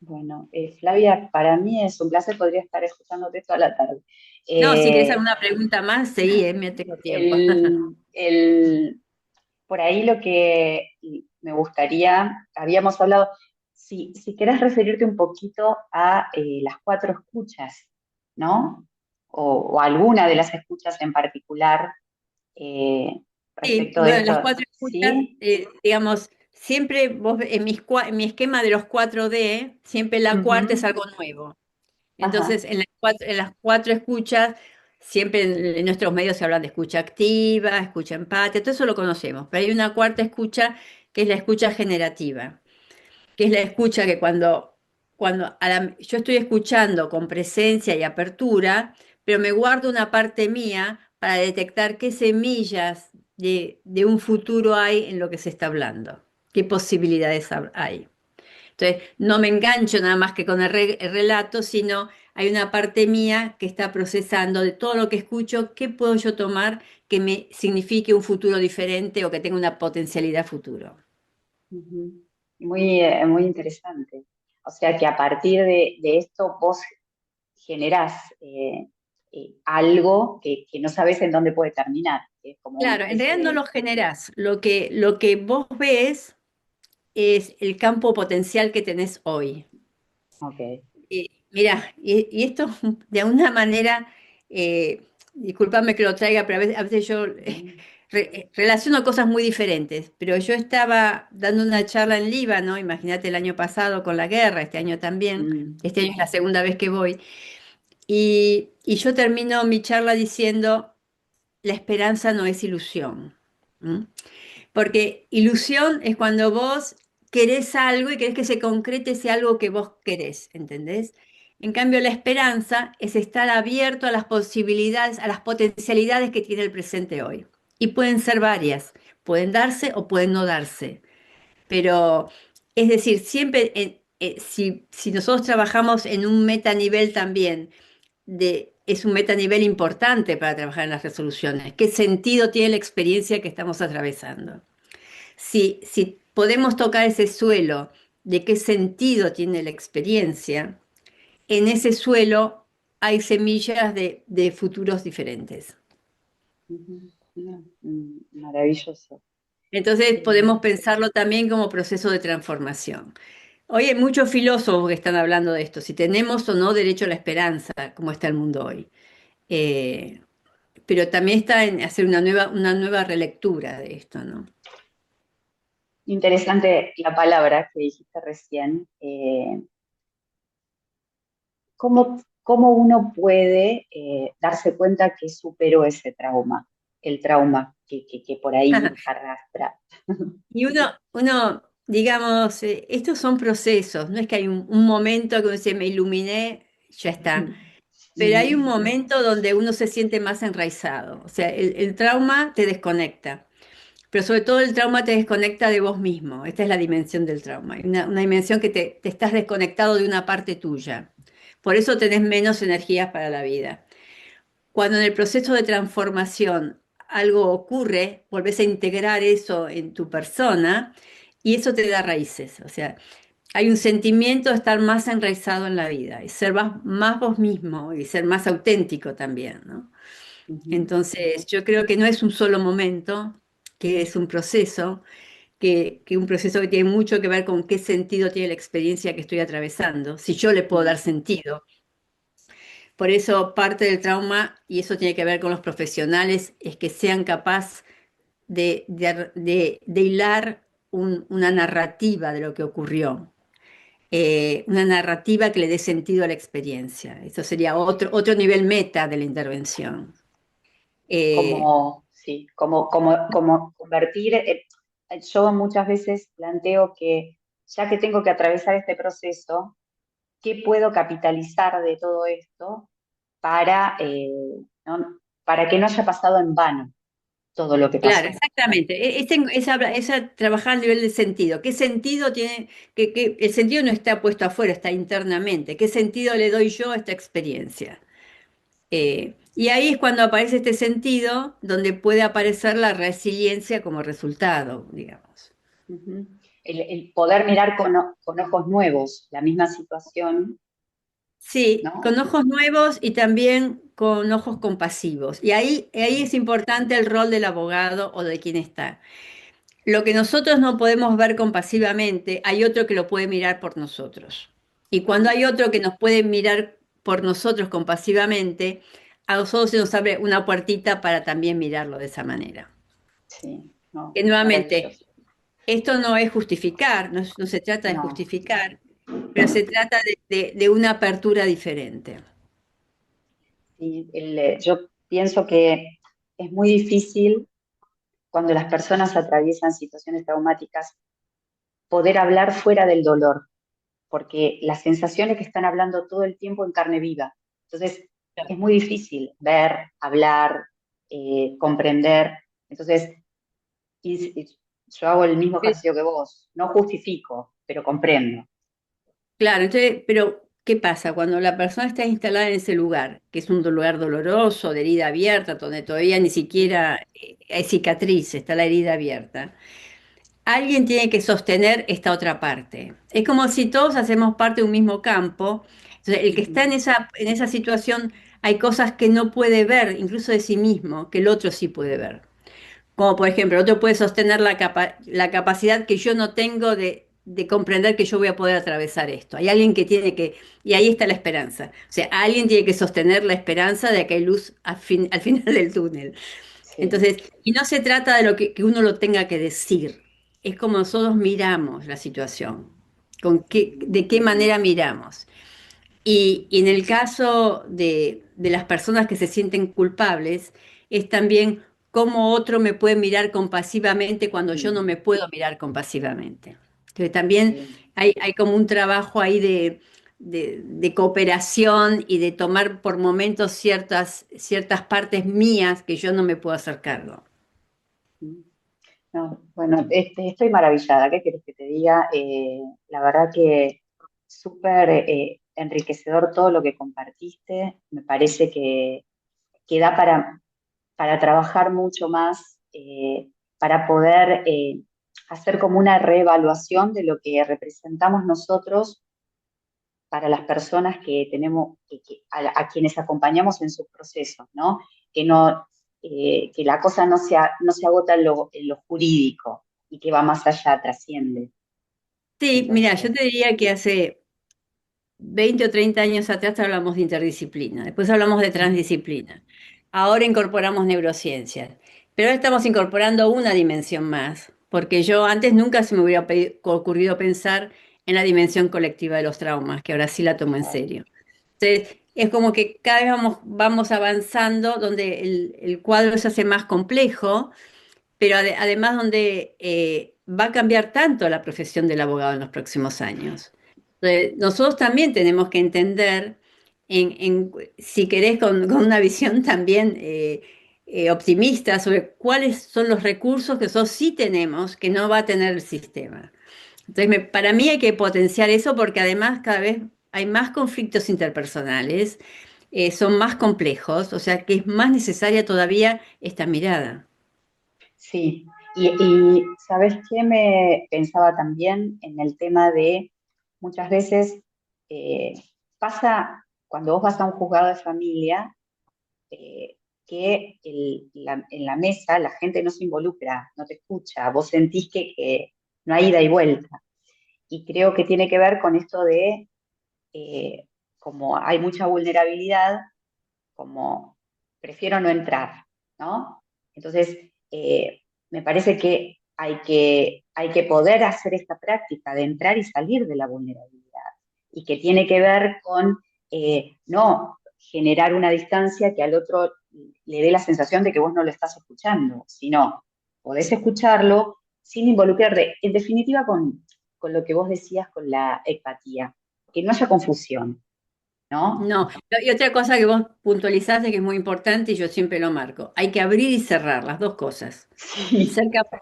Bueno, Flavia, para mí es un placer, podría estar escuchándote toda la tarde. No, si querés Eh, alguna pregunta más, seguí, me tengo tiempo. el, el- por ahí lo que me gustaría, habíamos hablado, si querés referirte un poquito a las cuatro escuchas, ¿no? O alguna de las escuchas en particular eh, Sí, respecto de bueno, las esto, cuatro escuchas, ¿sí? digamos, siempre vos en mi esquema de los 4D, siempre la cuarta es Ujú. algo nuevo. Entonces, Ajá, en las cuatro escuchas, siempre en nuestros medios se hablan de escucha activa, escucha empática, todo eso lo conocemos, pero hay una cuarta escucha que es la escucha generativa, que es la escucha que yo estoy escuchando con presencia y apertura, pero me guardo una parte mía para detectar qué semillas de un futuro hay en lo que se está hablando, qué posibilidades hay. Entonces, no me engancho nada más que con el relato, sino hay una parte mía que está procesando de todo lo que escucho, qué puedo yo tomar que me signifique un futuro diferente o que tenga una potencialidad futuro. ujú. Muy interesante. O sea que a partir de esto vos generás algo que no sabes en dónde puede terminar, que es como una Claro, en especie realidad no de... lo generás. Lo que vos ves es el campo potencial que tenés hoy. Ok. Mira, y esto de alguna manera, discúlpame que lo traiga, pero a veces yo Mm, relaciono cosas muy diferentes. Pero yo estaba dando una charla en Líbano, imagínate el año pasado con la guerra, este año también, mm, este año es la segunda vez que voy, y yo termino mi charla diciendo, la esperanza no es ilusión. ¿M? Porque ilusión es cuando vos querés algo y querés que se concrete ese algo que vos querés, ¿entendés? En cambio, la esperanza es estar abierto a las posibilidades, a las potencialidades que tiene el presente hoy. Y pueden ser varias, pueden darse o pueden no darse. Pero, es decir, siempre, si nosotros trabajamos en un metanivel también, es un metanivel importante para trabajar en las resoluciones. ¿Qué sentido tiene la experiencia que estamos atravesando? Si podemos tocar ese suelo de qué sentido tiene la experiencia, en ese suelo hay semillas de futuros diferentes. ujú. Maravilloso. Entonces Eh, podemos pensarlo también como proceso de transformación. Hoy hay muchos filósofos que están hablando de esto, si tenemos o no derecho a la esperanza, como está el mundo hoy. Eh, pero también está en hacer una nueva relectura de esto, ¿no? Interesante la palabra que dijiste recién. ¿Cómo uno puede darse cuenta que superó ese trauma, el trauma que por ahí arrastra? Y digamos, estos son procesos, no es que hay un momento que uno dice, me iluminé, ya está. Pero hay un Ujú, momento donde uno se siente más enraizado. O sea, el trauma te desconecta, pero sobre todo el trauma te desconecta de vos mismo. Esta es la dimensión del trauma. Hay una dimensión que te estás desconectado de una parte tuya. Por eso tenés menos energías para la vida. Cuando en el proceso de transformación algo ocurre, volvés a integrar eso en tu persona y eso te da raíces. O sea, hay un sentimiento de estar más enraizado en la vida y ser más vos mismo y ser más auténtico también, ¿no? ujú, Entonces, yo creo que no es un solo momento, que es un proceso, que un proceso que tiene mucho que ver con qué sentido tiene la experiencia que estoy atravesando, si yo le puedo dar mm, sentido. Por eso parte del trauma, y eso tiene que ver con los profesionales, es que sean capaces de hilar una narrativa de lo que ocurrió, una narrativa que le dé sentido a la experiencia. Eso sería otro nivel meta de la intervención. Eh, sí, como convertir, yo muchas veces planteo que ya que tengo que atravesar este proceso, ¿qué puedo capitalizar de todo esto para, para que no haya pasado en vano todo lo que claro, pasó? exactamente. Es trabajar a nivel de sentido. ¿Qué sentido tiene? Que el sentido no está puesto afuera, está internamente. ¿Qué sentido le doy yo a esta experiencia? Y ahí es cuando aparece este sentido donde puede aparecer la resiliencia como resultado, digamos. Ujú. El poder mirar con ojos nuevos la misma situación, Sí, con ¿no? ojos nuevos y también con ojos compasivos. Y ahí es importante el rol del abogado o de quien está. Lo que nosotros no podemos ver compasivamente, hay otro que lo puede mirar por nosotros. Y cuando hay otro que nos puede mirar por nosotros compasivamente, a nosotros se nos abre una puertita para también mirarlo de esa manera. Sí, no, Que nuevamente, maravilloso. esto no es justificar, no se trata de No, justificar, pero se trata de una apertura diferente. sí, yo pienso que es muy difícil cuando las personas atraviesan situaciones traumáticas poder hablar fuera del dolor, porque las sensaciones que están hablando todo el tiempo en carne viva. Entonces, es muy difícil ver, hablar, comprender. Entonces, yo hago el mismo ejercicio que vos. No justifico, pero comprendo. Claro, entonces, pero ¿qué pasa? Cuando la persona está instalada en ese lugar, que es un lugar doloroso, de herida abierta, donde todavía ni siquiera hay cicatriz, está la herida abierta, alguien tiene que sostener esta otra parte. Es como si todos hacemos parte de un mismo campo. Entonces, el que está Ujú, en esa situación, hay cosas que no puede ver, incluso de sí mismo, que el otro sí puede ver. Como por ejemplo, el otro puede sostener la capacidad que yo no tengo de comprender que yo voy a poder atravesar esto. Hay alguien que tiene que, y ahí está la esperanza. O sea, alguien tiene que sostener la esperanza de que hay luz al final del túnel. sí. Entonces, y no se trata de que uno lo tenga que decir, es como nosotros miramos la situación, de qué manera miramos. Y en el caso de las personas que se sienten culpables, es también cómo otro me puede mirar compasivamente cuando yo no Mm, me puedo mirar compasivamente. Entonces también sí. hay como un trabajo ahí de cooperación y de tomar por momentos ciertas partes mías que yo no me puedo hacer cargo. Mm. No, bueno, estoy maravillada. ¿Qué quieres que te diga? La verdad que súper enriquecedor todo lo que compartiste. Me parece que da para trabajar mucho más, para poder hacer como una reevaluación de lo que representamos nosotros para las personas que tenemos, a quienes acompañamos en sus procesos, ¿no? Que no, que la cosa no se agota en lo jurídico y que va más allá, trasciende. Sí, mira, yo Entonces, te diría que hace 20 o 30 años atrás hablamos de interdisciplina, después hablamos de ujú, transdisciplina, ahora incorporamos neurociencias, pero ahora estamos incorporando una dimensión más, porque yo antes nunca se me hubiera ocurrido pensar en la dimensión colectiva de los traumas, que ahora sí la tomo en Claro. serio. Entonces, es como que cada vez vamos avanzando, donde el cuadro se hace más complejo, pero además donde va a cambiar tanto la profesión del abogado en los próximos años. Entonces, nosotros también tenemos que entender, si querés, con una visión también optimista sobre cuáles son los recursos que nosotros sí tenemos que no va a tener el sistema. Entonces, para mí hay que potenciar eso porque además cada vez hay más conflictos interpersonales, son más complejos, o sea que es más necesaria todavía esta mirada. Sí, y ¿sabes qué? Me pensaba también en el tema de muchas veces eh, pasa cuando vos vas a un juzgado de familia eh, que en la mesa la gente no se involucra, no te escucha, vos sentís que no hay ida y vuelta. Y creo que tiene que ver con esto de, eh, como hay mucha vulnerabilidad, como prefiero no entrar, ¿no? Entonces, me parece que hay que poder hacer esta práctica de entrar y salir de la vulnerabilidad y que tiene que ver con no generar una distancia que al otro le dé la sensación de que vos no lo estás escuchando, sino podés escucharlo sin involucrarte, en definitiva con lo que vos decías, con la empatía, que no haya confusión, ¿no? No, y otra cosa que vos puntualizaste que es muy importante y yo siempre lo marco, hay que abrir y cerrar las dos cosas. Sí,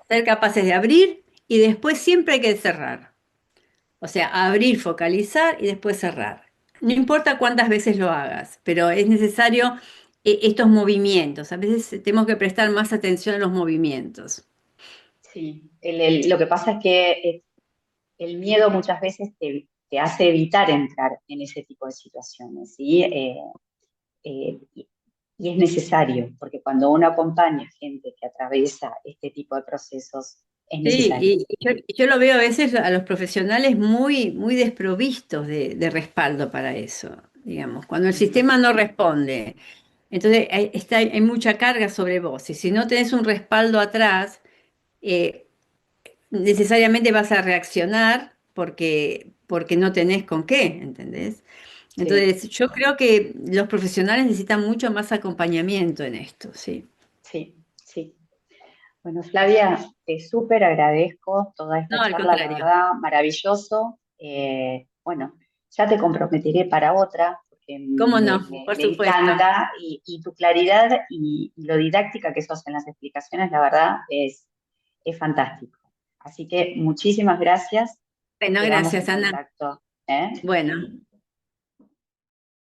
Ser capaces de abrir y después siempre hay que cerrar. O sea, abrir, focalizar y después cerrar. No importa cuántas veces lo hagas, pero es necesario estos movimientos. A veces tenemos que prestar más atención a los movimientos. sí. Lo que pasa es que el miedo muchas veces te hace evitar entrar en ese tipo de situaciones, ¿sí? Y es necesario, porque cuando uno acompaña a gente que atraviesa este tipo de procesos, es Sí, necesario. yo lo veo a veces a los profesionales muy, muy desprovistos de respaldo para eso, digamos, cuando el Ujú. sistema no responde. Entonces hay mucha carga sobre vos y si no tenés un respaldo atrás, eh, necesariamente vas a reaccionar porque no tenés con qué, ¿entendés? Sí, Entonces yo creo que los profesionales necesitan mucho más acompañamiento en esto, sí. sí, sí. Bueno, Flavia, te súper agradezco toda esta No, al charla, la contrario. verdad, maravilloso. Bueno, ya te comprometeré para otra, porque ¿Cómo no? Por me supuesto. encanta y tu claridad y lo didáctica que sos en las explicaciones, la verdad, es fantástico. Así que muchísimas gracias y Bueno, quedamos en gracias, Ana. contacto. ¿Eh? Bueno.